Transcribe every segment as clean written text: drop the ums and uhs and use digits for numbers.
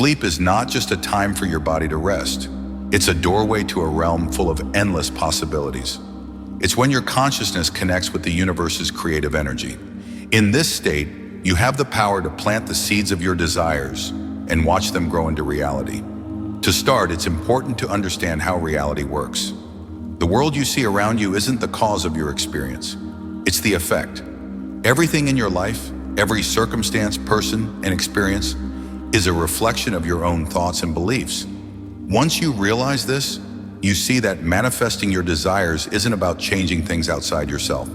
Sleep is not just a time for your body to rest. It's a doorway to a realm full of endless possibilities. It's when your consciousness connects with the universe's creative energy. In this state, you have the power to plant the seeds of your desires and watch them grow into reality. To start, it's important to understand how reality works. The world you see around you isn't the cause of your experience. It's the effect. Everything in your life, every circumstance, person, and experience is a reflection of your own thoughts and beliefs. Once you realize this, you see that manifesting your desires isn't about changing things outside yourself.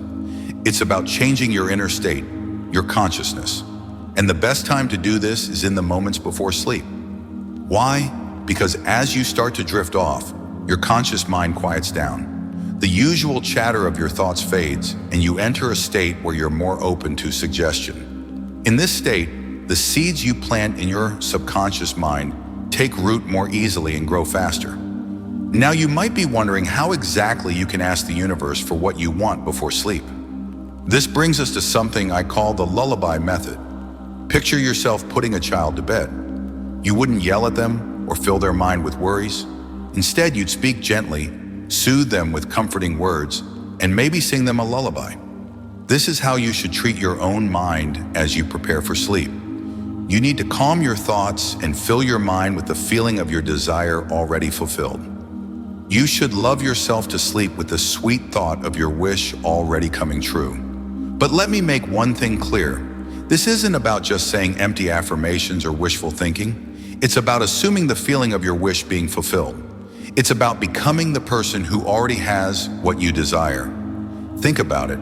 It's about changing your inner state, your consciousness. And the best time to do this is in the moments before sleep. Why? Because as you start to drift off, your conscious mind quiets down. The usual chatter of your thoughts fades, and you enter a state where you're more open to suggestion. In this state, the seeds you plant in your subconscious mind take root more easily and grow faster. Now you might be wondering how exactly you can ask the universe for what you want before sleep. This brings us to something I call the lullaby method. Picture yourself putting a child to bed. You wouldn't yell at them or fill their mind with worries. Instead, you'd speak gently, soothe them with comforting words, and maybe sing them a lullaby. This is how you should treat your own mind as you prepare for sleep. You need to calm your thoughts and fill your mind with the feeling of your desire already fulfilled. You should love yourself to sleep with the sweet thought of your wish already coming true. But let me make one thing clear. This isn't about just saying empty affirmations or wishful thinking. It's about assuming the feeling of your wish being fulfilled. It's about becoming the person who already has what you desire. Think about it.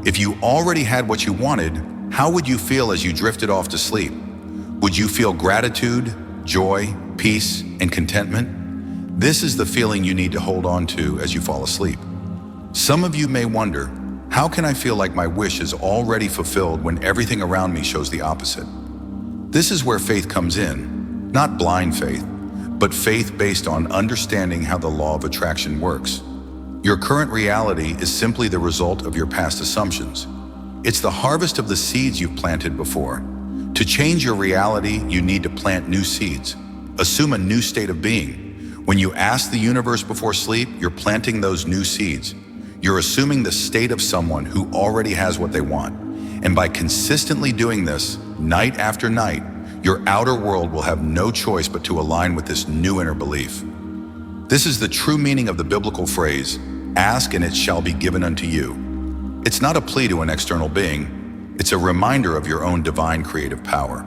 If you already had what you wanted, how would you feel as you drifted off to sleep? Would you feel gratitude, joy, peace, and contentment? This is the feeling you need to hold on to as you fall asleep. Some of you may wonder, how can I feel like my wish is already fulfilled when everything around me shows the opposite? This is where faith comes in, not blind faith, but faith based on understanding how the law of attraction works. Your current reality is simply the result of your past assumptions. It's the harvest of the seeds you've planted before. To change your reality, you need to plant new seeds. Assume a new state of being. When you ask the universe before sleep, you're planting those new seeds. You're assuming the state of someone who already has what they want. And by consistently doing this, night after night, your outer world will have no choice but to align with this new inner belief. This is the true meaning of the biblical phrase, "Ask and it shall be given unto you." It's not a plea to an external being. It's a reminder of your own divine creative power.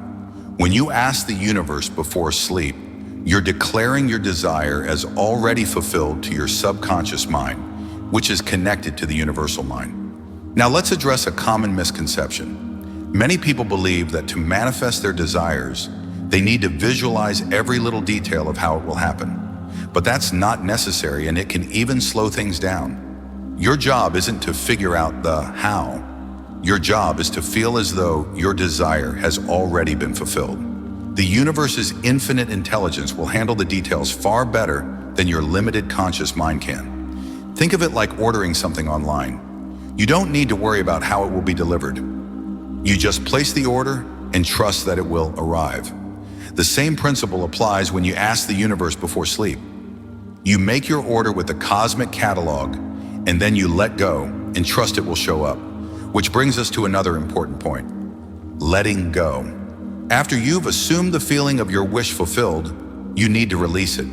When you ask the universe before sleep, you're declaring your desire as already fulfilled to your subconscious mind, which is connected to the universal mind. Now let's address a common misconception. Many people believe that to manifest their desires, they need to visualize every little detail of how it will happen. But that's not necessary, and it can even slow things down. Your job isn't to figure out the how. Your job is to feel as though your desire has already been fulfilled. The universe's infinite intelligence will handle the details far better than your limited conscious mind can. Think of it like ordering something online. You don't need to worry about how it will be delivered. You just place the order and trust that it will arrive. The same principle applies when you ask the universe before sleep. You make your order with the cosmic catalog, and then you let go and trust it will show up. Which brings us to another important point: letting go. After you've assumed the feeling of your wish fulfilled, you need to release it.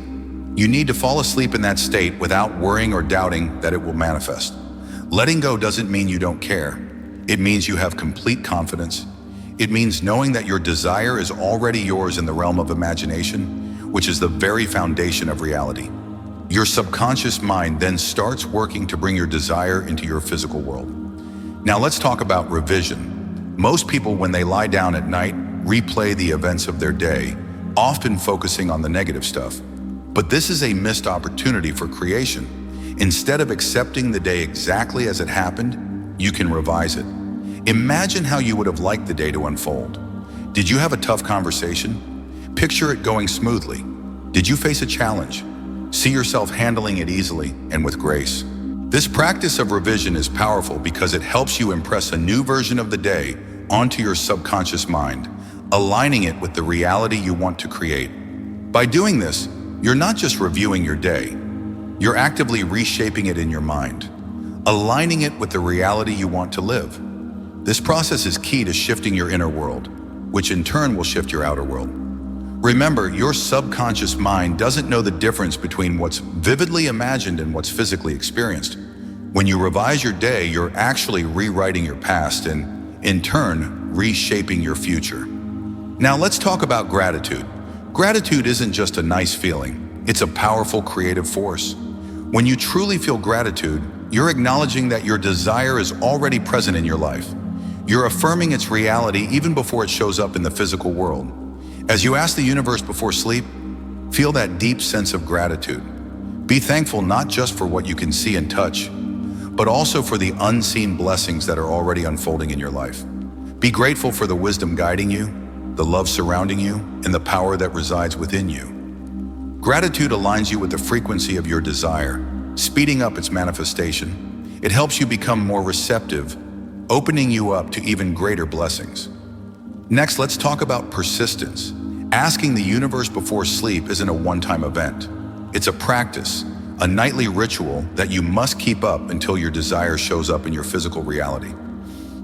You need to fall asleep in that state without worrying or doubting that it will manifest. Letting go doesn't mean you don't care. It means you have complete confidence. It means knowing that your desire is already yours in the realm of imagination, which is the very foundation of reality. Your subconscious mind then starts working to bring your desire into your physical world. Now let's talk about revision. Most people, when they lie down at night, replay the events of their day, often focusing on the negative stuff. But this is a missed opportunity for creation. Instead of accepting the day exactly as it happened, you can revise it. Imagine how you would have liked the day to unfold. Did you have a tough conversation? Picture it going smoothly. Did you face a challenge? See yourself handling it easily and with grace. This practice of revision is powerful because it helps you impress a new version of the day onto your subconscious mind, aligning it with the reality you want to create. By doing this, you're not just reviewing your day, you're actively reshaping it in your mind, aligning it with the reality you want to live. This process is key to shifting your inner world, which in turn will shift your outer world. Remember, your subconscious mind doesn't know the difference between what's vividly imagined and what's physically experienced. When you revise your day, you're actually rewriting your past and, in turn, reshaping your future. Now let's talk about gratitude. Gratitude isn't just a nice feeling, it's a powerful creative force. When you truly feel gratitude, you're acknowledging that your desire is already present in your life. You're affirming its reality even before it shows up in the physical world. As you ask the universe before sleep, feel that deep sense of gratitude. Be thankful not just for what you can see and touch, but also for the unseen blessings that are already unfolding in your life. Be grateful for the wisdom guiding you, the love surrounding you, and the power that resides within you. Gratitude aligns you with the frequency of your desire, speeding up its manifestation. It helps you become more receptive, opening you up to even greater blessings. Next, let's talk about persistence. Asking the universe before sleep isn't a one-time event. It's a practice, a nightly ritual that you must keep up until your desire shows up in your physical reality.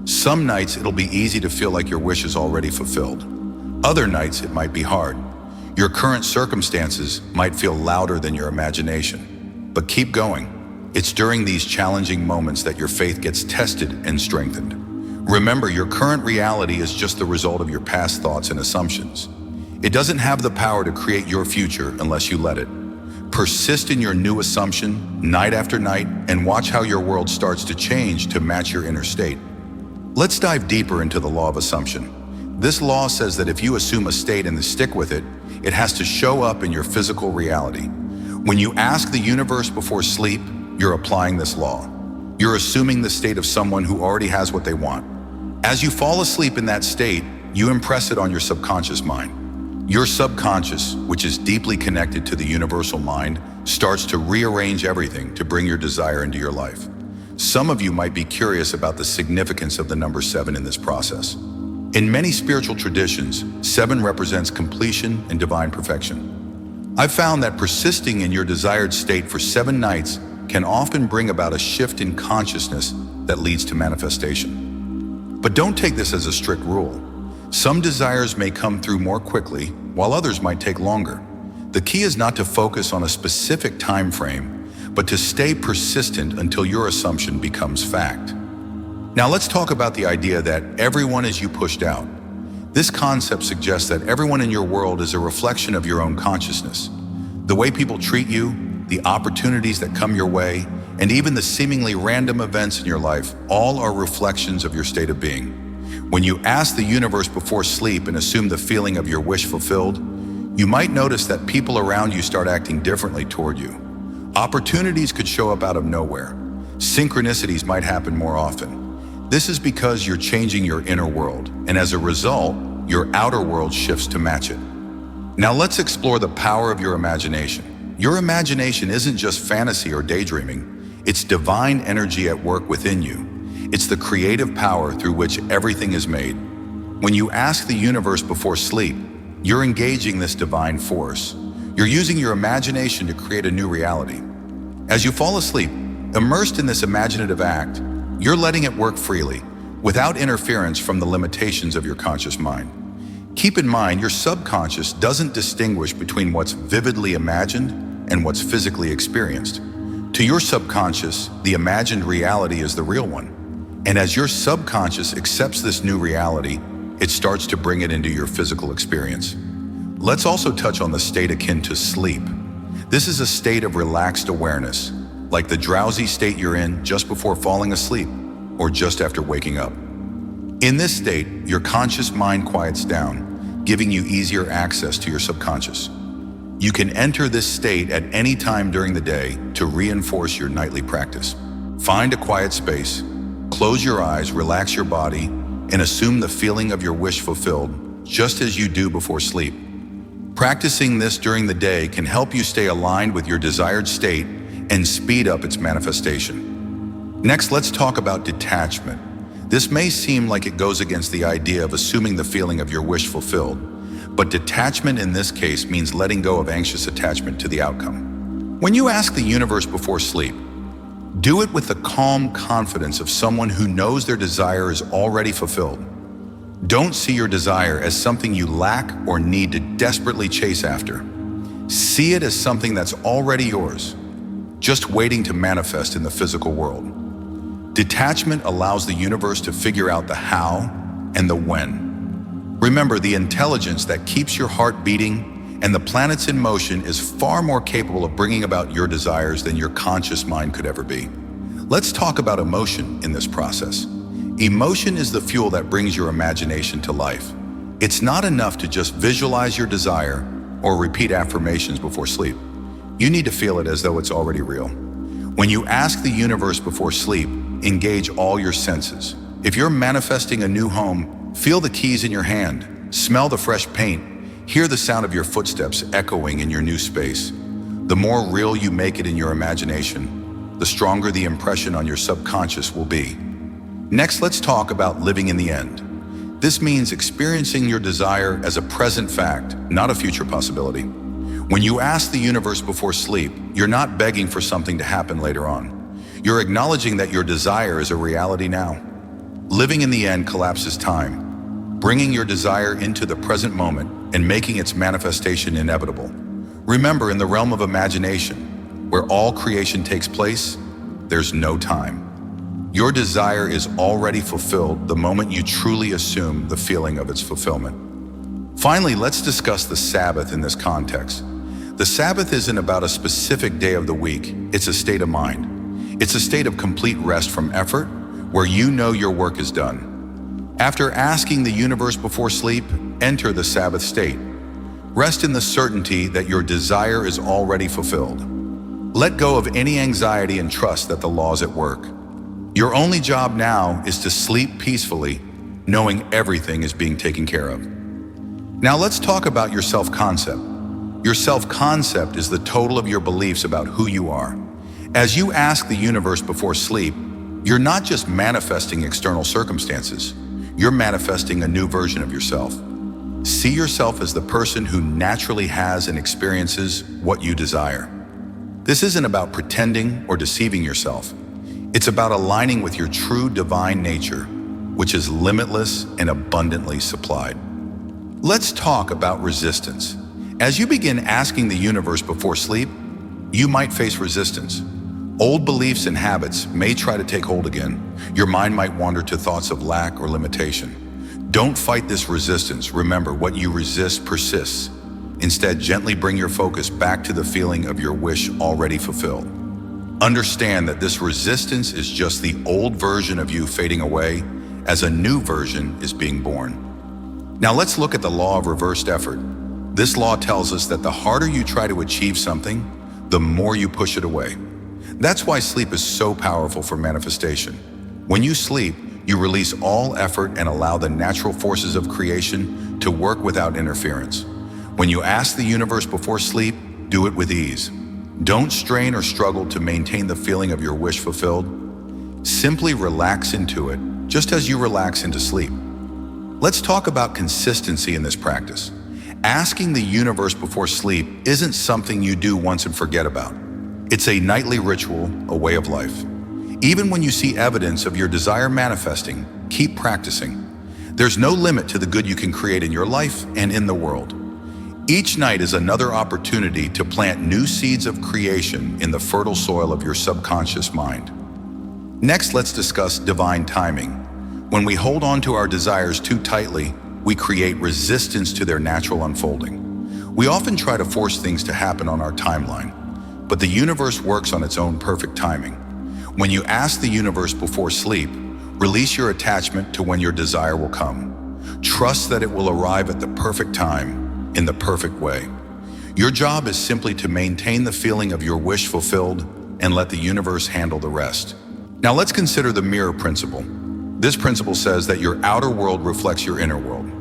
Some nights it'll be easy to feel like your wish is already fulfilled. Other nights it might be hard. Your current circumstances might feel louder than your imagination. But keep going. It's during these challenging moments that your faith gets tested and strengthened. Remember, your current reality is just the result of your past thoughts and assumptions. It doesn't have the power to create your future unless you let it. Persist in your new assumption night after night and watch how your world starts to change to match your inner state. Let's dive deeper into the law of assumption. This law says that if you assume a state and stick with it, it has to show up in your physical reality. When you ask the universe before sleep, you're applying this law. You're assuming the state of someone who already has what they want. As you fall asleep in that state, you impress it on your subconscious mind. Your subconscious, which is deeply connected to the universal mind, starts to rearrange everything to bring your desire into your life. Some of you might be curious about the significance of the number 7 in this process. In many spiritual traditions, 7 represents completion and divine perfection. I've found that persisting in your desired state for 7 nights can often bring about a shift in consciousness that leads to manifestation. But don't take this as a strict rule. Some desires may come through more quickly, while others might take longer. The key is not to focus on a specific time frame, but to stay persistent until your assumption becomes fact. Now let's talk about the idea that everyone is you pushed out. This concept suggests that everyone in your world is a reflection of your own consciousness. The way people treat you, the opportunities that come your way, and even the seemingly random events in your life, all are reflections of your state of being. When you ask the universe before sleep and assume the feeling of your wish fulfilled, you might notice that people around you start acting differently toward you. Opportunities could show up out of nowhere. Synchronicities might happen more often. This is because you're changing your inner world, and as a result, your outer world shifts to match it. Now let's explore the power of your imagination. Your imagination isn't just fantasy or daydreaming, it's divine energy at work within you. It's the creative power through which everything is made. When you ask the universe before sleep, you're engaging this divine force. You're using your imagination to create a new reality. As you fall asleep, immersed in this imaginative act, you're letting it work freely, without interference from the limitations of your conscious mind. Keep in mind, your subconscious doesn't distinguish between what's vividly imagined and what's physically experienced. To your subconscious, the imagined reality is the real one. And as your subconscious accepts this new reality, it starts to bring it into your physical experience. Let's also touch on the state akin to sleep. This is a state of relaxed awareness, like the drowsy state you're in just before falling asleep or just after waking up. In this state, your conscious mind quiets down, giving you easier access to your subconscious. You can enter this state at any time during the day to reinforce your nightly practice. Find a quiet space, close your eyes, relax your body, and assume the feeling of your wish fulfilled, just as you do before sleep. Practicing this during the day can help you stay aligned with your desired state and speed up its manifestation. Next, let's talk about detachment. This may seem like it goes against the idea of assuming the feeling of your wish fulfilled, But detachment in this case means letting go of anxious attachment to the outcome. When you ask the universe before sleep, do it with the calm confidence of someone who knows their desire is already fulfilled. Don't see your desire as something you lack or need to desperately chase after. See it as something that's already yours, just waiting to manifest in the physical world. Detachment allows the universe to figure out the how and the when. Remember, the intelligence that keeps your heart beating and the planets in motion is far more capable of bringing about your desires than your conscious mind could ever be. Let's talk about emotion in this process. Emotion is the fuel that brings your imagination to life. It's not enough to just visualize your desire or repeat affirmations before sleep. You need to feel it as though it's already real. When you ask the universe before sleep, engage all your senses. If you're manifesting a new home, feel the keys in your hand, smell the fresh paint, hear the sound of your footsteps echoing in your new space. The more real you make it in your imagination, the stronger the impression on your subconscious will be. Next, let's talk about living in the end. This means experiencing your desire as a present fact, not a future possibility. When you ask the universe before sleep, you're not begging for something to happen later on. You're acknowledging that your desire is a reality now. Living in the end collapses time, bringing your desire into the present moment and making its manifestation inevitable. Remember, in the realm of imagination, where all creation takes place, there's no time. Your desire is already fulfilled the moment you truly assume the feeling of its fulfillment. Finally, let's discuss the Sabbath in this context. The Sabbath isn't about a specific day of the week, it's a state of mind. It's a state of complete rest from effort, where you know your work is done. After asking the universe before sleep, enter the Sabbath state. Rest in the certainty that your desire is already fulfilled. Let go of any anxiety and trust that the law's at work. Your only job now is to sleep peacefully, knowing everything is being taken care of. Now let's talk about your self-concept. Your self-concept is the total of your beliefs about who you are. As you ask the universe before sleep, you're not just manifesting external circumstances, you're manifesting a new version of yourself. See yourself as the person who naturally has and experiences what you desire. This isn't about pretending or deceiving yourself. It's about aligning with your true divine nature, which is limitless and abundantly supplied. Let's talk about resistance. As you begin asking the universe before sleep, you might face resistance. Old beliefs and habits may try to take hold again. Your mind might wander to thoughts of lack or limitation. Don't fight this resistance. Remember, what you resist persists. Instead, gently bring your focus back to the feeling of your wish already fulfilled. Understand that this resistance is just the old version of you fading away as a new version is being born. Now let's look at the law of reversed effort. This law tells us that the harder you try to achieve something, the more you push it away. That's why sleep is so powerful for manifestation. When you sleep, you release all effort and allow the natural forces of creation to work without interference. When you ask the universe before sleep, do it with ease. Don't strain or struggle to maintain the feeling of your wish fulfilled. Simply relax into it, just as you relax into sleep. Let's talk about consistency in this practice. Asking the universe before sleep isn't something you do once and forget about. It's a nightly ritual, a way of life. Even when you see evidence of your desire manifesting, keep practicing. There's no limit to the good you can create in your life and in the world. Each night is another opportunity to plant new seeds of creation in the fertile soil of your subconscious mind. Next, let's discuss divine timing. When we hold on to our desires too tightly, we create resistance to their natural unfolding. We often try to force things to happen on our timeline, but the universe works on its own perfect timing. When you ask the universe before sleep, release your attachment to when your desire will come. Trust that it will arrive at the perfect time, in the perfect way. Your job is simply to maintain the feeling of your wish fulfilled and let the universe handle the rest. Now let's consider the mirror principle. This principle says that your outer world reflects your inner world.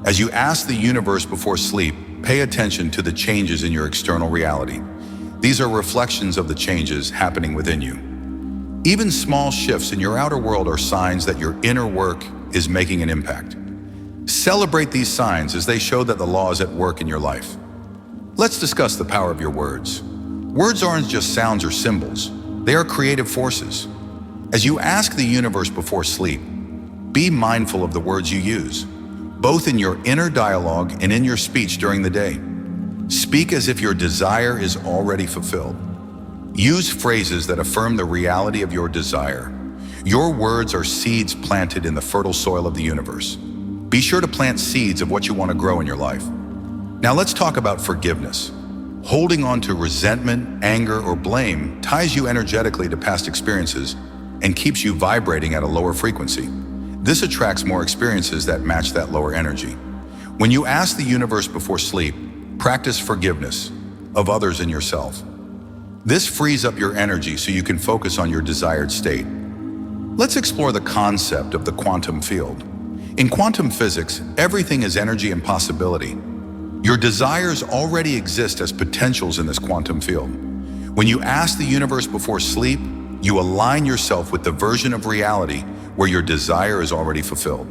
As you ask the universe before sleep, pay attention to the changes in your external reality. These are reflections of the changes happening within you. Even small shifts in your outer world are signs that your inner work is making an impact. Celebrate these signs as they show that the law is at work in your life. Let's discuss the power of your words. Words aren't just sounds or symbols. They are creative forces. As you ask the universe before sleep, be mindful of the words you use, both in your inner dialogue and in your speech during the day. Speak as if your desire is already fulfilled. Use phrases that affirm the reality of your desire. Your words are seeds planted in the fertile soil of the universe. Be sure to plant seeds of what you want to grow in your life. Now let's talk about forgiveness. Holding on to resentment, anger, or blame ties you energetically to past experiences and keeps you vibrating at a lower frequency. This attracts more experiences that match that lower energy. When you ask the universe before sleep, practice forgiveness of others and yourself. This frees up your energy so you can focus on your desired state. Let's explore the concept of the quantum field. In quantum physics, everything is energy and possibility. Your desires already exist as potentials in this quantum field. When you ask the universe before sleep, you align yourself with the version of reality where your desire is already fulfilled.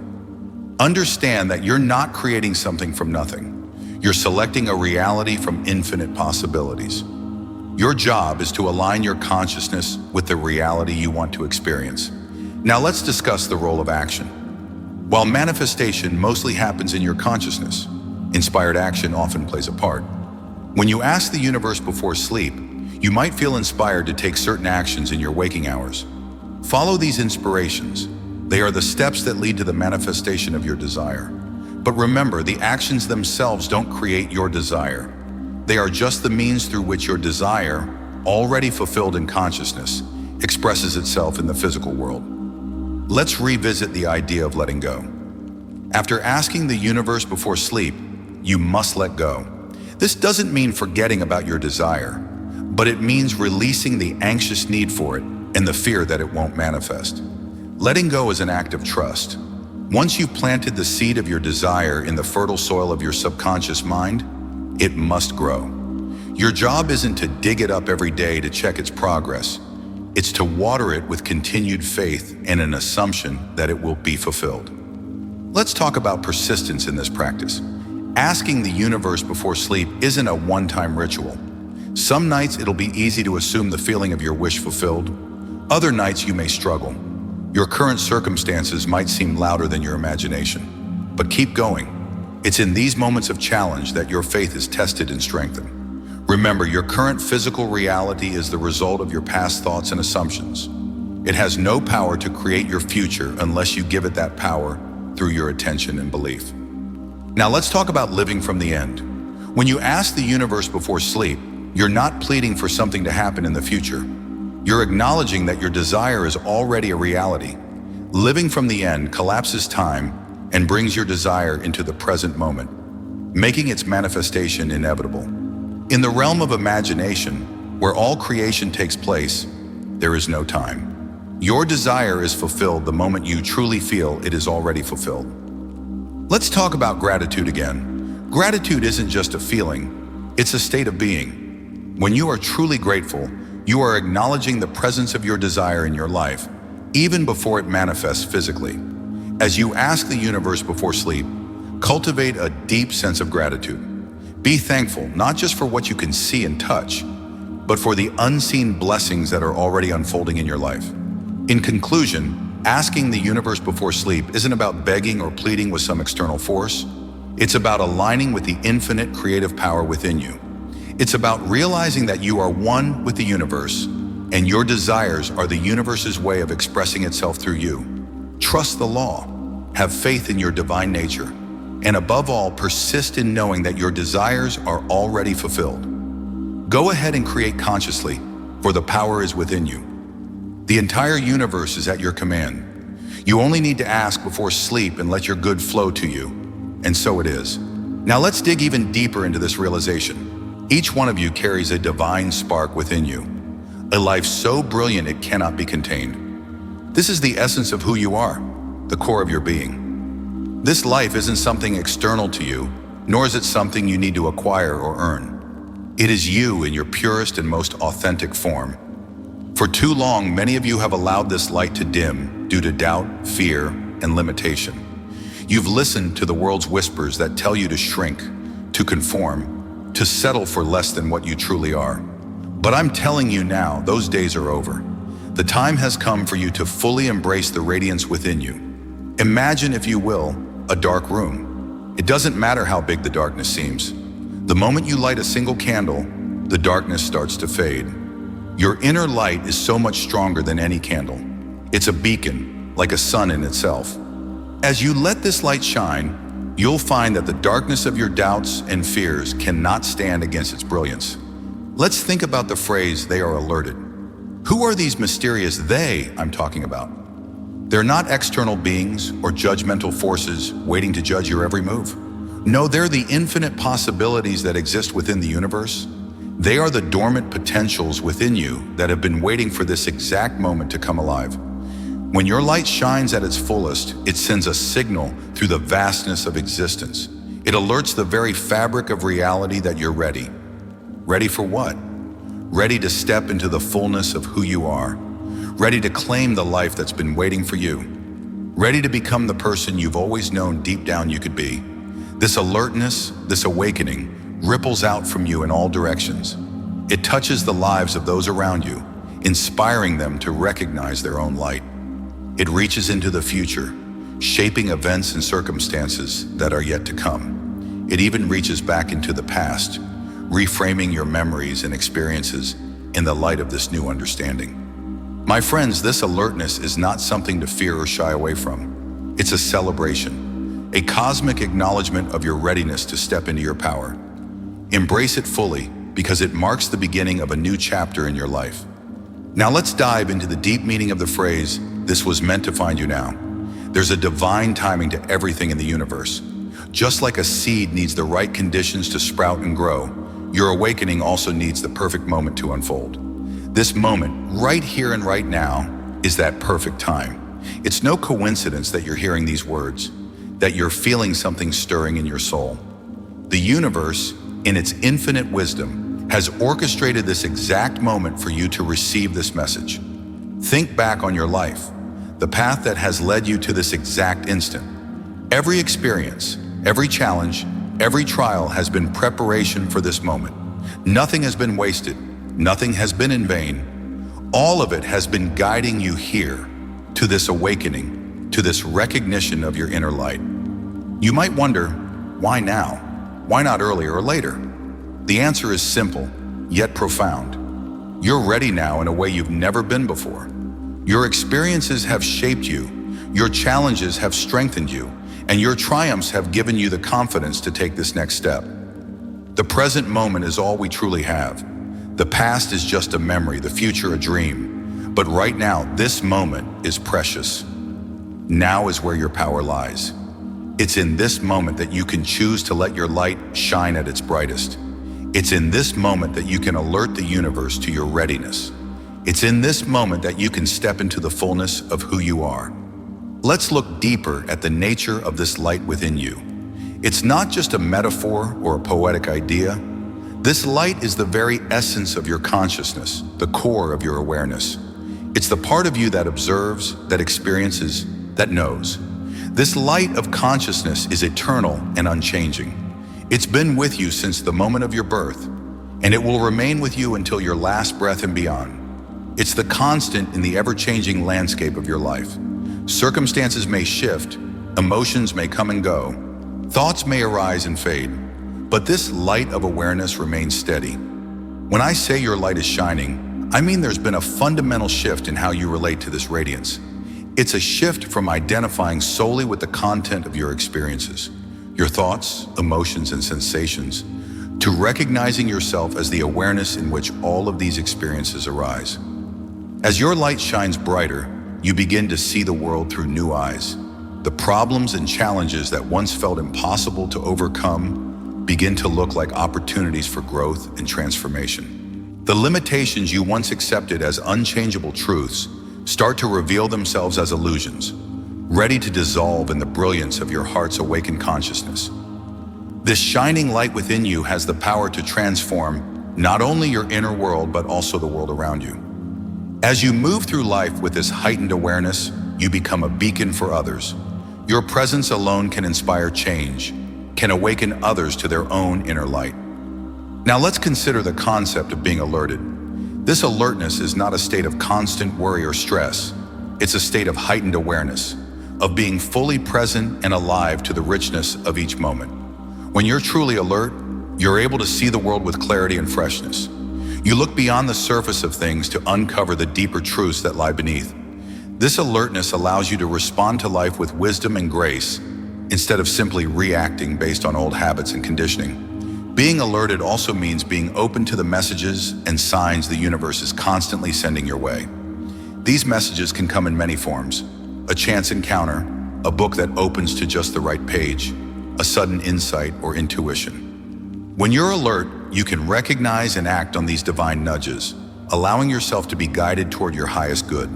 Understand that you're not creating something from nothing. You're selecting a reality from infinite possibilities. Your job is to align your consciousness with the reality you want to experience. Now let's discuss the role of action. While manifestation mostly happens in your consciousness, inspired action often plays a part. When you ask the universe before sleep, you might feel inspired to take certain actions in your waking hours. Follow these inspirations. They are the steps that lead to the manifestation of your desire. But remember, the actions themselves don't create your desire. They are just the means through which your desire, already fulfilled in consciousness, expresses itself in the physical world. Let's revisit the idea of letting go. After asking the universe before sleep, you must let go. This doesn't mean forgetting about your desire, but it means releasing the anxious need for it and the fear that it won't manifest. Letting go is an act of trust. Once you've planted the seed of your desire in the fertile soil of your subconscious mind, it must grow. Your job isn't to dig it up every day to check its progress. It's to water it with continued faith and an assumption that it will be fulfilled. Let's talk about persistence in this practice. Asking the universe before sleep isn't a one-time ritual. Some nights it'll be easy to assume the feeling of your wish fulfilled. Other nights you may struggle. Your current circumstances might seem louder than your imagination. But keep going. It's in these moments of challenge that your faith is tested and strengthened. Remember, your current physical reality is the result of your past thoughts and assumptions. It has no power to create your future unless you give it that power through your attention and belief. Now let's talk about living from the end. When you ask the universe before sleep, you're not pleading for something to happen in the future. You're acknowledging that your desire is already a reality. Living from the end collapses time and brings your desire into the present moment, making its manifestation inevitable. In the realm of imagination, where all creation takes place, there is no time. Your desire is fulfilled the moment you truly feel it is already fulfilled. Let's talk about gratitude again. Gratitude isn't just a feeling, it's a state of being. When you are truly grateful, you are acknowledging the presence of your desire in your life, even before it manifests physically. As you ask the universe before sleep, cultivate a deep sense of gratitude. Be thankful not just for what you can see and touch, but for the unseen blessings that are already unfolding in your life. In conclusion, asking the universe before sleep isn't about begging or pleading with some external force. It's about aligning with the infinite creative power within you. It's about realizing that you are one with the universe, and your desires are the universe's way of expressing itself through you. Trust the law, have faith in your divine nature, and above all, persist in knowing that your desires are already fulfilled. Go ahead and create consciously, for the power is within you. The entire universe is at your command. You only need to ask before sleep and let your good flow to you. And so it is. Now let's dig even deeper into this realization. Each one of you carries a divine spark within you, a life so brilliant it cannot be contained. This is the essence of who you are, the core of your being. This life isn't something external to you, nor is it something you need to acquire or earn. It is you in your purest and most authentic form. For too long, many of you have allowed this light to dim due to doubt, fear, and limitation. You've listened to the world's whispers that tell you to shrink, to conform, to settle for less than what you truly are. But I'm telling you now, those days are over. The time has come for you to fully embrace the radiance within you. Imagine, if you will, a dark room. It doesn't matter how big the darkness seems. The moment you light a single candle, the darkness starts to fade. Your inner light is so much stronger than any candle. It's a beacon, like a sun in itself. As you let this light shine, you'll find that the darkness of your doubts and fears cannot stand against its brilliance. Let's think about the phrase, "they are alerted." Who are these mysterious "they" I'm talking about? They're not external beings or judgmental forces waiting to judge your every move. No, they're the infinite possibilities that exist within the universe. They are the dormant potentials within you that have been waiting for this exact moment to come alive. When your light shines at its fullest, it sends a signal through the vastness of existence. It alerts the very fabric of reality that you're ready. Ready for what? Ready to step into the fullness of who you are. Ready to claim the life that's been waiting for you. Ready to become the person you've always known deep down you could be. This alertness, this awakening, ripples out from you in all directions. It touches the lives of those around you, inspiring them to recognize their own light. It reaches into the future, shaping events and circumstances that are yet to come. It even reaches back into the past, reframing your memories and experiences in the light of this new understanding. My friends, this alertness is not something to fear or shy away from. It's a celebration, a cosmic acknowledgement of your readiness to step into your power. Embrace it fully, because it marks the beginning of a new chapter in your life. Now let's dive into the deep meaning of the phrase, "this was meant to find you now." There's a divine timing to everything in the universe. Just like a seed needs the right conditions to sprout and grow, your awakening also needs the perfect moment to unfold. This moment, right here and right now, is that perfect time. It's no coincidence that you're hearing these words, that you're feeling something stirring in your soul. The universe, in its infinite wisdom, has orchestrated this exact moment for you to receive this message. Think back on your life, the path that has led you to this exact instant. Every experience, every challenge, every trial has been preparation for this moment. Nothing has been wasted. Nothing has been in vain. All of it has been guiding you here, to this awakening, to this recognition of your inner light. You might wonder, why now? Why not earlier or later? The answer is simple, yet profound. You're ready now in a way you've never been before. Your experiences have shaped you, your challenges have strengthened you, and your triumphs have given you the confidence to take this next step. The present moment is all we truly have. The past is just a memory, the future a dream. But right now, this moment is precious. Now is where your power lies. It's in this moment that you can choose to let your light shine at its brightest. It's in this moment that you can alert the universe to your readiness. It's in this moment that you can step into the fullness of who you are. Let's look deeper at the nature of this light within you. It's not just a metaphor or a poetic idea. This light is the very essence of your consciousness, the core of your awareness. It's the part of you that observes, that experiences, that knows. This light of consciousness is eternal and unchanging. It's been with you since the moment of your birth, and it will remain with you until your last breath and beyond. It's the constant in the ever-changing landscape of your life. Circumstances may shift, emotions may come and go, thoughts may arise and fade, but this light of awareness remains steady. When I say your light is shining, I mean there's been a fundamental shift in how you relate to this radiance. It's a shift from identifying solely with the content of your experiences, your thoughts, emotions, and sensations, to recognizing yourself as the awareness in which all of these experiences arise. As your light shines brighter, you begin to see the world through new eyes. The problems and challenges that once felt impossible to overcome begin to look like opportunities for growth and transformation. The limitations you once accepted as unchangeable truths start to reveal themselves as illusions, ready to dissolve in the brilliance of your heart's awakened consciousness. This shining light within you has the power to transform not only your inner world, but also the world around you. As you move through life with this heightened awareness, you become a beacon for others. Your presence alone can inspire change, can awaken others to their own inner light. Now let's consider the concept of being alerted. This alertness is not a state of constant worry or stress. It's a state of heightened awareness, of being fully present and alive to the richness of each moment. When you're truly alert, you're able to see the world with clarity and freshness. You look beyond the surface of things to uncover the deeper truths that lie beneath. This alertness allows you to respond to life with wisdom and grace, instead of simply reacting based on old habits and conditioning. Being alerted also means being open to the messages and signs the universe is constantly sending your way. These messages can come in many forms: a chance encounter, a book that opens to just the right page, a sudden insight or intuition. When you're alert, you can recognize and act on these divine nudges, allowing yourself to be guided toward your highest good.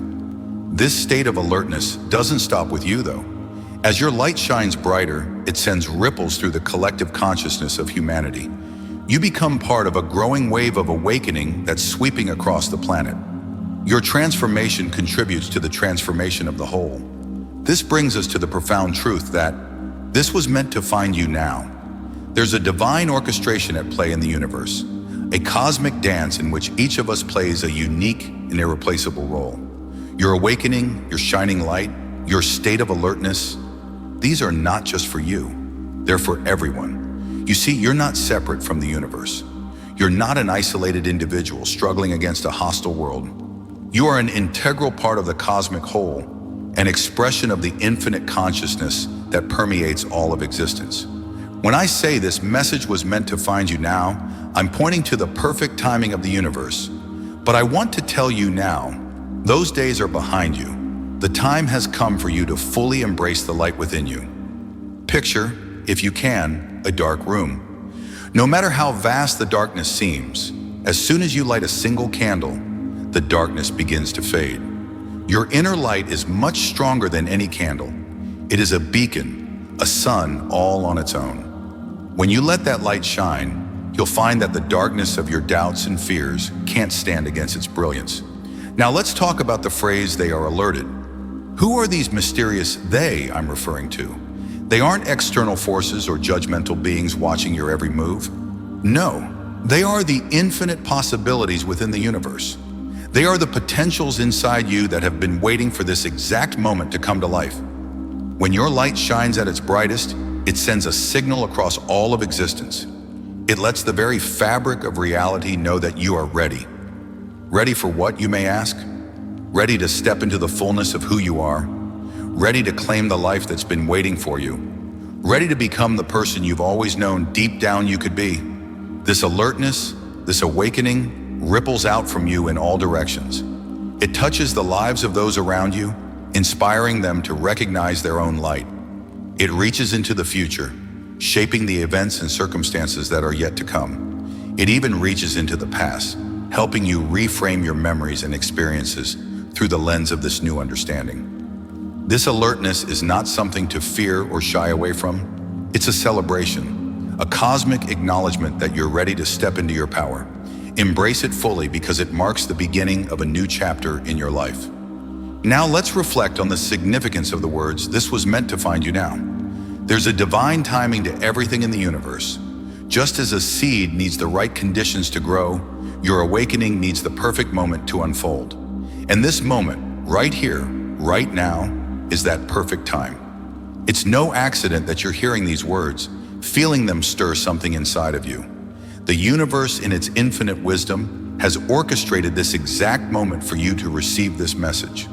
This state of alertness doesn't stop with you, though. As your light shines brighter, it sends ripples through the collective consciousness of humanity. You become part of a growing wave of awakening that's sweeping across the planet. Your transformation contributes to the transformation of the whole. This brings us to the profound truth that this was meant to find you now. There's a divine orchestration at play in the universe, a cosmic dance in which each of us plays a unique and irreplaceable role. Your awakening, your shining light, your state of alertness, these are not just for you, they're for everyone. You see, you're not separate from the universe. You're not an isolated individual struggling against a hostile world. You are an integral part of the cosmic whole, an expression of the infinite consciousness that permeates all of existence. When I say this message was meant to find you now, I'm pointing to the perfect timing of the universe. But I want to tell you now, those days are behind you. The time has come for you to fully embrace the light within you. Picture, if you can, a dark room. No matter how vast the darkness seems, as soon as you light a single candle, the darkness begins to fade. Your inner light is much stronger than any candle. It is a beacon, a sun all on its own. When you let that light shine, you'll find that the darkness of your doubts and fears can't stand against its brilliance. Now let's talk about the phrase "they are alerted." Who are these mysterious "they" I'm referring to? They aren't external forces or judgmental beings watching your every move. No, they are the infinite possibilities within the universe. They are the potentials inside you that have been waiting for this exact moment to come to life. When your light shines at its brightest, it sends a signal across all of existence. It lets the very fabric of reality know that you are ready. Ready for what, you may ask? Ready to step into the fullness of who you are, ready to claim the life that's been waiting for you, ready to become the person you've always known deep down you could be. This alertness, this awakening, ripples out from you in all directions. It touches the lives of those around you, inspiring them to recognize their own light. It reaches into the future, shaping the events and circumstances that are yet to come. It even reaches into the past, helping you reframe your memories and experiences through the lens of this new understanding. This alertness is not something to fear or shy away from. It's a celebration, a cosmic acknowledgement that you're ready to step into your power. Embrace it fully because it marks the beginning of a new chapter in your life. Now let's reflect on the significance of the words, "This was meant to find you now." There's a divine timing to everything in the universe. Just as a seed needs the right conditions to grow, your awakening needs the perfect moment to unfold. And this moment, right here, right now, is that perfect time. It's no accident that you're hearing these words, feeling them stir something inside of you. The universe, in its infinite wisdom, has orchestrated this exact moment for you to receive this message.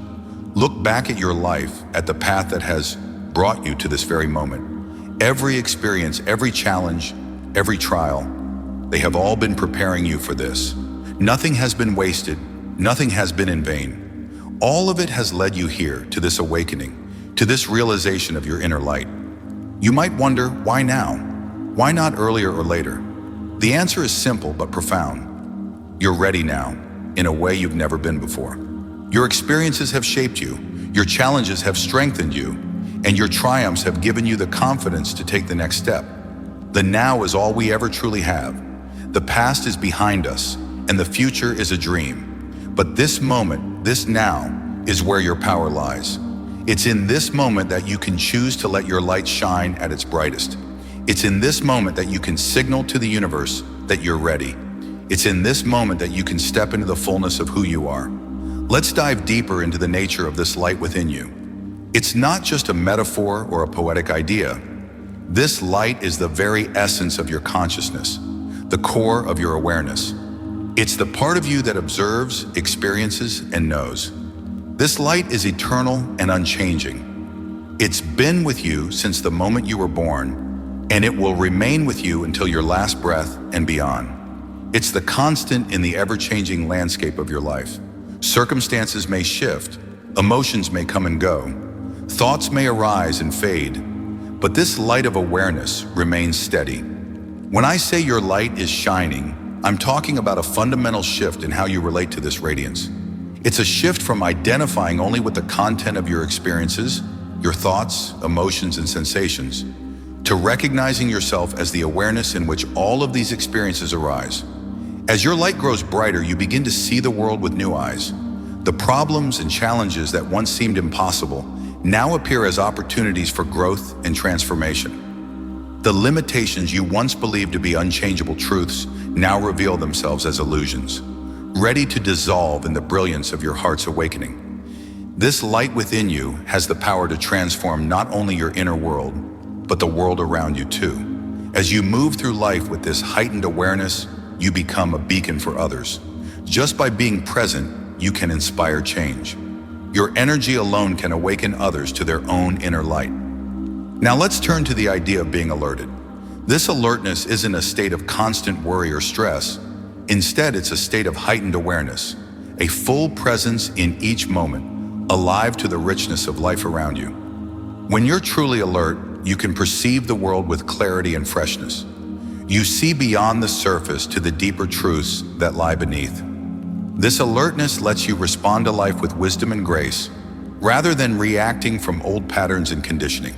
Look back at your life, at the path that has brought you to this very moment. Every experience, every challenge, every trial, they have all been preparing you for this. Nothing has been wasted. Nothing has been in vain. All of it has led you here to this awakening, to this realization of your inner light. You might wonder, why now? Why not earlier or later? The answer is simple but profound. You're ready now, in a way you've never been before. Your experiences have shaped you, your challenges have strengthened you, and your triumphs have given you the confidence to take the next step. The now is all we ever truly have. The past is behind us, and the future is a dream. But this moment, this now, is where your power lies. It's in this moment that you can choose to let your light shine at its brightest. It's in this moment that you can signal to the universe that you're ready. It's in this moment that you can step into the fullness of who you are. Let's dive deeper into the nature of this light within you. It's not just a metaphor or a poetic idea. This light is the very essence of your consciousness, the core of your awareness. It's the part of you that observes, experiences, and knows. This light is eternal and unchanging. It's been with you since the moment you were born, and it will remain with you until your last breath and beyond. It's the constant in the ever-changing landscape of your life. Circumstances may shift, emotions may come and go, thoughts may arise and fade, but this light of awareness remains steady. When I say your light is shining, I'm talking about a fundamental shift in how you relate to this radiance. It's a shift from identifying only with the content of your experiences, your thoughts, emotions, and sensations, to recognizing yourself as the awareness in which all of these experiences arise. As your light grows brighter, you begin to see the world with new eyes. The problems and challenges that once seemed impossible now appear as opportunities for growth and transformation. The limitations you once believed to be unchangeable truths now reveal themselves as illusions, ready to dissolve in the brilliance of your heart's awakening. This light within you has the power to transform not only your inner world, but the world around you too. As you move through life with this heightened awareness, you become a beacon for others. Just by being present, you can inspire change. Your energy alone can awaken others to their own inner light. Now let's turn to the idea of being alerted. This alertness isn't a state of constant worry or stress. Instead, it's a state of heightened awareness, a full presence in each moment, alive to the richness of life around you. When you're truly alert, you can perceive the world with clarity and freshness. You see beyond the surface to the deeper truths that lie beneath. This alertness lets you respond to life with wisdom and grace, rather than reacting from old patterns and conditioning.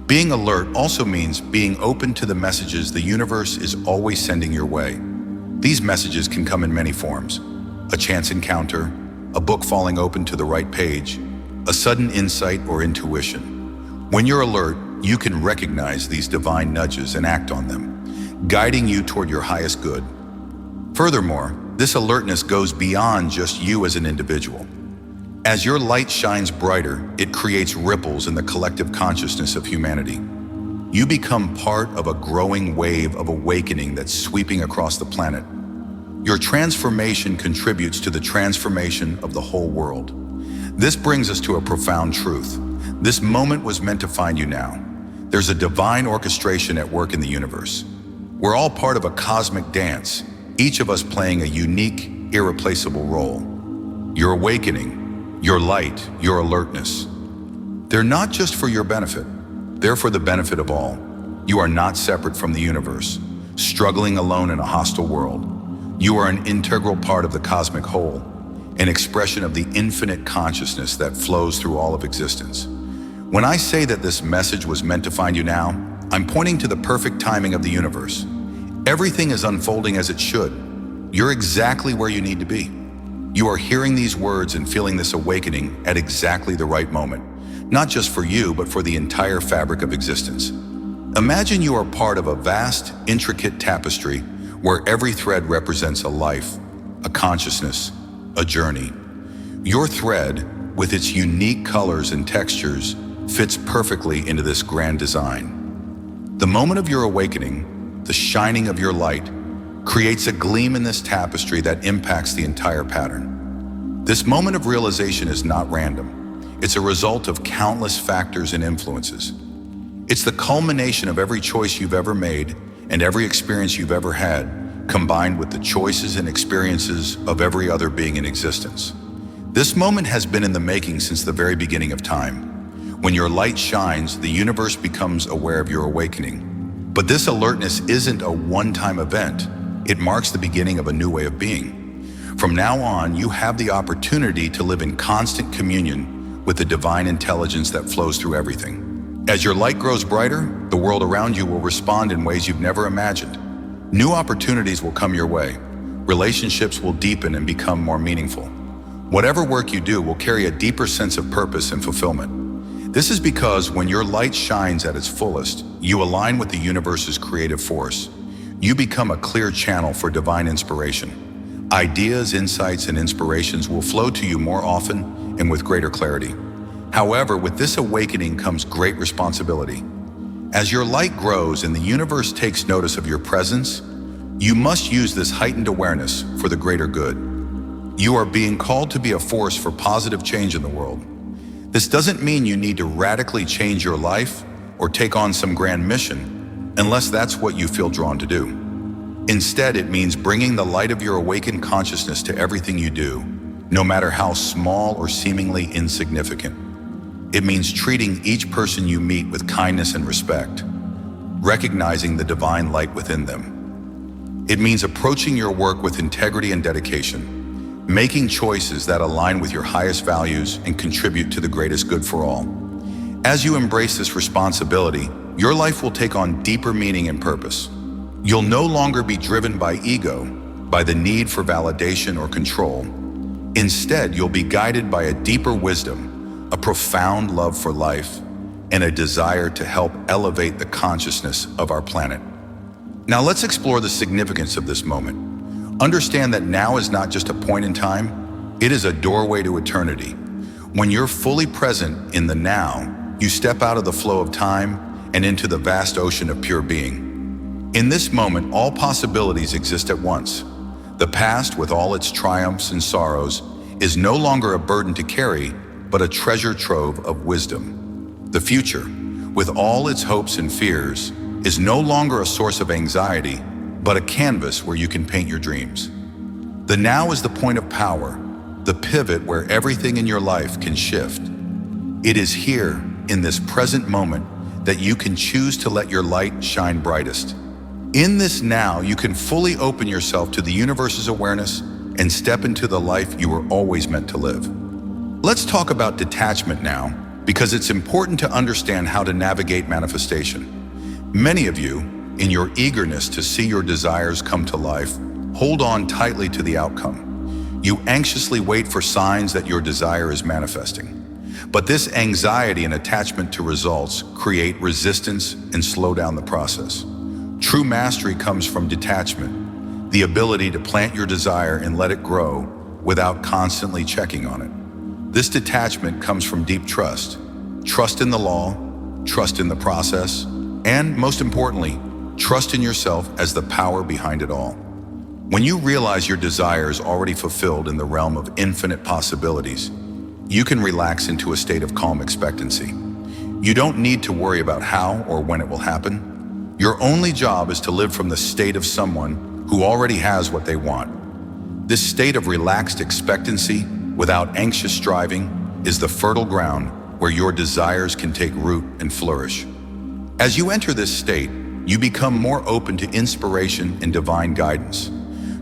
Being alert also means being open to the messages the universe is always sending your way. These messages can come in many forms: a chance encounter, a book falling open to the right page, a sudden insight or intuition. When you're alert, you can recognize these divine nudges and act on them, guiding you toward your highest good. Furthermore, this alertness goes beyond just you as an individual. As your light shines brighter, it creates ripples in the collective consciousness of humanity. You become part of a growing wave of awakening that's sweeping across the planet. Your transformation contributes to the transformation of the whole world. This brings us to a profound truth. This moment was meant to find you now. There's a divine orchestration at work in the universe. We're all part of a cosmic dance, each of us playing a unique, irreplaceable role. Your awakening, your light, your alertness. They're not just for your benefit, they're for the benefit of all. You are not separate from the universe, struggling alone in a hostile world. You are an integral part of the cosmic whole, an expression of the infinite consciousness that flows through all of existence. When I say that this message was meant to find you now, I'm pointing to the perfect timing of the universe. Everything is unfolding as it should. You're exactly where you need to be. You are hearing these words and feeling this awakening at exactly the right moment, not just for you, but for the entire fabric of existence. Imagine you are part of a vast, intricate tapestry where every thread represents a life, a consciousness, a journey. Your thread, with its unique colors and textures, fits perfectly into this grand design. The moment of your awakening, the shining of your light, creates a gleam in this tapestry that impacts the entire pattern. This moment of realization is not random. It's a result of countless factors and influences. It's the culmination of every choice you've ever made and every experience you've ever had, combined with the choices and experiences of every other being in existence. This moment has been in the making since the very beginning of time. When your light shines, the universe becomes aware of your awakening. But this alertness isn't a one-time event. It marks the beginning of a new way of being. From now on, you have the opportunity to live in constant communion with the divine intelligence that flows through everything. As your light grows brighter, the world around you will respond in ways you've never imagined. New opportunities will come your way. Relationships will deepen and become more meaningful. Whatever work you do will carry a deeper sense of purpose and fulfillment. This is because when your light shines at its fullest, you align with the universe's creative force. You become a clear channel for divine inspiration. Ideas, insights, and inspirations will flow to you more often and with greater clarity. However, with this awakening comes great responsibility. As your light grows and the universe takes notice of your presence, you must use this heightened awareness for the greater good. You are being called to be a force for positive change in the world. This doesn't mean you need to radically change your life or take on some grand mission, unless that's what you feel drawn to do. Instead, it means bringing the light of your awakened consciousness to everything you do, no matter how small or seemingly insignificant. It means treating each person you meet with kindness and respect, recognizing the divine light within them. It means approaching your work with integrity and dedication, making choices that align with your highest values and contribute to the greatest good for all. As you embrace this responsibility, your life will take on deeper meaning and purpose. You'll no longer be driven by ego, by the need for validation or control. Instead, you'll be guided by a deeper wisdom, a profound love for life, and a desire to help elevate the consciousness of our planet. Now let's explore the significance of this moment. Understand that now is not just a point in time, it is a doorway to eternity. When you're fully present in the now, you step out of the flow of time and into the vast ocean of pure being. In this moment, all possibilities exist at once. The past, with all its triumphs and sorrows, is no longer a burden to carry, but a treasure trove of wisdom. The future, with all its hopes and fears, is no longer a source of anxiety, but a canvas where you can paint your dreams. The now is the point of power, the pivot where everything in your life can shift. It is here, in this present moment, that you can choose to let your light shine brightest. In this now, you can fully open yourself to the universe's awareness and step into the life you were always meant to live. Let's talk about detachment now, because it's important to understand how to navigate manifestation. Many of you, in your eagerness to see your desires come to life, hold on tightly to the outcome. You anxiously wait for signs that your desire is manifesting. But this anxiety and attachment to results create resistance and slow down the process. True mastery comes from detachment, the ability to plant your desire and let it grow without constantly checking on it. This detachment comes from deep trust. Trust in the law, trust in the process, and most importantly, trust in yourself as the power behind it all. When you realize your desire is already fulfilled in the realm of infinite possibilities, you can relax into a state of calm expectancy. You don't need to worry about how or when it will happen. Your only job is to live from the state of someone who already has what they want. This state of relaxed expectancy, without anxious striving, is the fertile ground where your desires can take root and flourish. As you enter this state, you become more open to inspiration and divine guidance,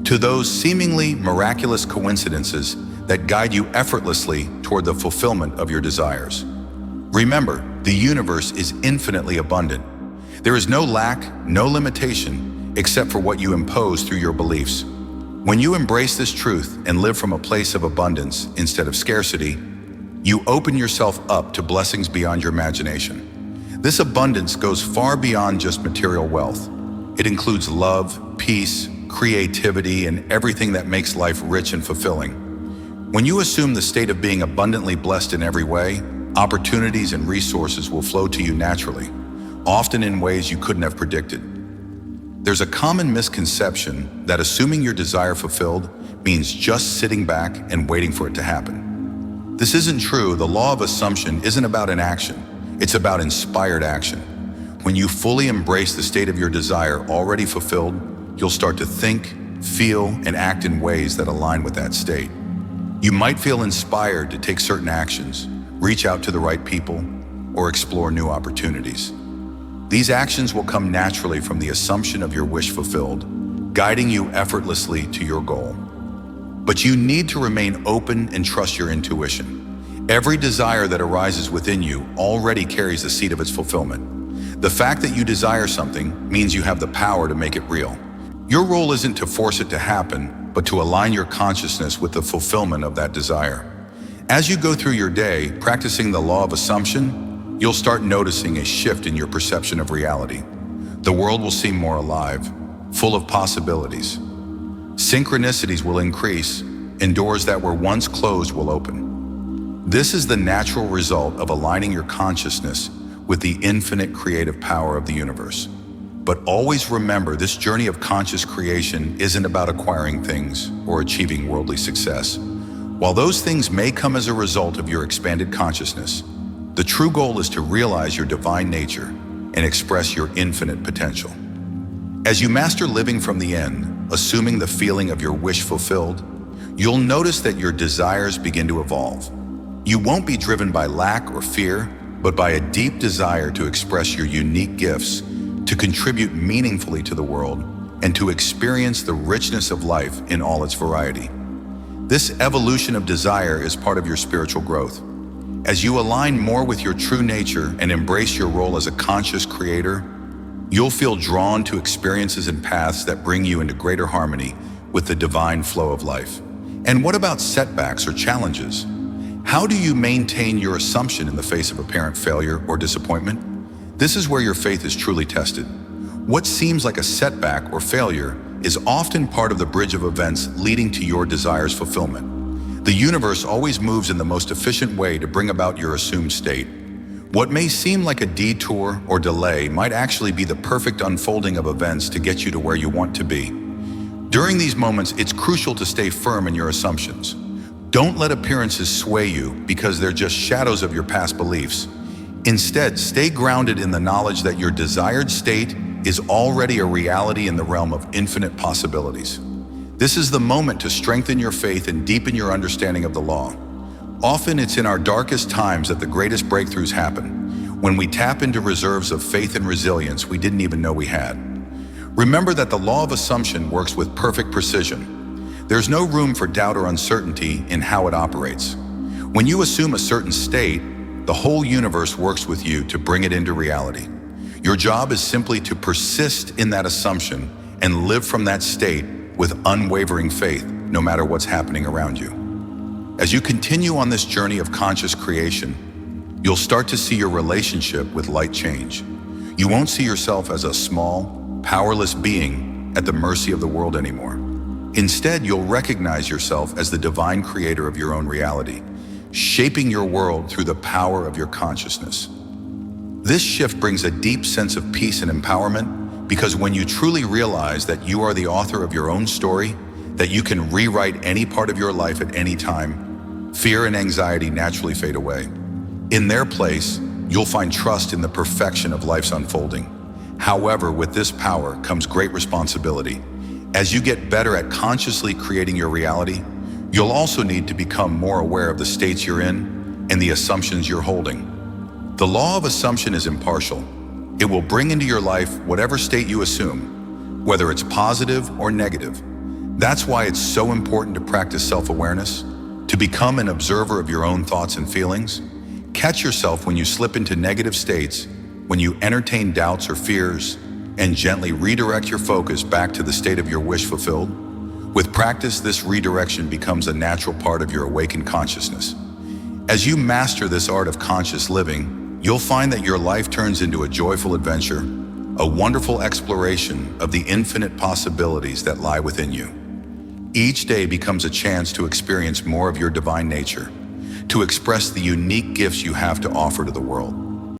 to those seemingly miraculous coincidences that guide you effortlessly toward the fulfillment of your desires. Remember, the universe is infinitely abundant. There is no lack, no limitation, except for what you impose through your beliefs. When you embrace this truth and live from a place of abundance instead of scarcity, you open yourself up to blessings beyond your imagination. This abundance goes far beyond just material wealth. It includes love, peace, creativity, and everything that makes life rich and fulfilling. When you assume the state of being abundantly blessed in every way, opportunities and resources will flow to you naturally, often in ways you couldn't have predicted. There's a common misconception that assuming your desire fulfilled means just sitting back and waiting for it to happen. This isn't true. The law of assumption isn't about inaction. It's about inspired action. When you fully embrace the state of your desire already fulfilled, you'll start to think, feel, and act in ways that align with that state. You might feel inspired to take certain actions, reach out to the right people, or explore new opportunities. These actions will come naturally from the assumption of your wish fulfilled, guiding you effortlessly to your goal. But you need to remain open and trust your intuition. Every desire that arises within you already carries the seed of its fulfillment. The fact that you desire something means you have the power to make it real. Your role isn't to force it to happen, but to align your consciousness with the fulfillment of that desire. As you go through your day, practicing the law of assumption, you'll start noticing a shift in your perception of reality. The world will seem more alive, full of possibilities. Synchronicities will increase, and doors that were once closed will open. This is the natural result of aligning your consciousness with the infinite creative power of the universe. But always remember, this journey of conscious creation isn't about acquiring things or achieving worldly success. While those things may come as a result of your expanded consciousness, the true goal is to realize your divine nature and express your infinite potential. As you master living from the end, assuming the feeling of your wish fulfilled, you'll notice that your desires begin to evolve. You won't be driven by lack or fear, but by a deep desire to express your unique gifts, to contribute meaningfully to the world, and to experience the richness of life in all its variety. This evolution of desire is part of your spiritual growth. As you align more with your true nature and embrace your role as a conscious creator, you'll feel drawn to experiences and paths that bring you into greater harmony with the divine flow of life. And what about setbacks or challenges? How do you maintain your assumption in the face of apparent failure or disappointment? This is where your faith is truly tested. What seems like a setback or failure is often part of the bridge of events leading to your desire's fulfillment. The universe always moves in the most efficient way to bring about your assumed state. What may seem like a detour or delay might actually be the perfect unfolding of events to get you to where you want to be. During these moments, it's crucial to stay firm in your assumptions. Don't let appearances sway you because they're just shadows of your past beliefs. Instead, stay grounded in the knowledge that your desired state is already a reality in the realm of infinite possibilities. This is the moment to strengthen your faith and deepen your understanding of the law. Often it's in our darkest times that the greatest breakthroughs happen, when we tap into reserves of faith and resilience we didn't even know we had. Remember that the law of assumption works with perfect precision. There's no room for doubt or uncertainty in how it operates. When you assume a certain state, the whole universe works with you to bring it into reality. Your job is simply to persist in that assumption and live from that state with unwavering faith, no matter what's happening around you. As you continue on this journey of conscious creation, you'll start to see your relationship with light change. You won't see yourself as a small, powerless being at the mercy of the world anymore. Instead, you'll recognize yourself as the divine creator of your own reality, shaping your world through the power of your consciousness. This shift brings a deep sense of peace and empowerment, because when you truly realize that you are the author of your own story, that you can rewrite any part of your life at any time, fear and anxiety naturally fade away. In their place, you'll find trust in the perfection of life's unfolding. However, with this power comes great responsibility. As you get better at consciously creating your reality, you'll also need to become more aware of the states you're in and the assumptions you're holding. The law of assumption is impartial. It will bring into your life whatever state you assume, whether it's positive or negative. That's why it's so important to practice self-awareness, to become an observer of your own thoughts and feelings. Catch yourself when you slip into negative states, when you entertain doubts or fears, and gently redirect your focus back to the state of your wish fulfilled. With practice, this redirection becomes a natural part of your awakened consciousness. As you master this art of conscious living, you'll find that your life turns into a joyful adventure, a wonderful exploration of the infinite possibilities that lie within you. Each day becomes a chance to experience more of your divine nature, to express the unique gifts you have to offer to the world.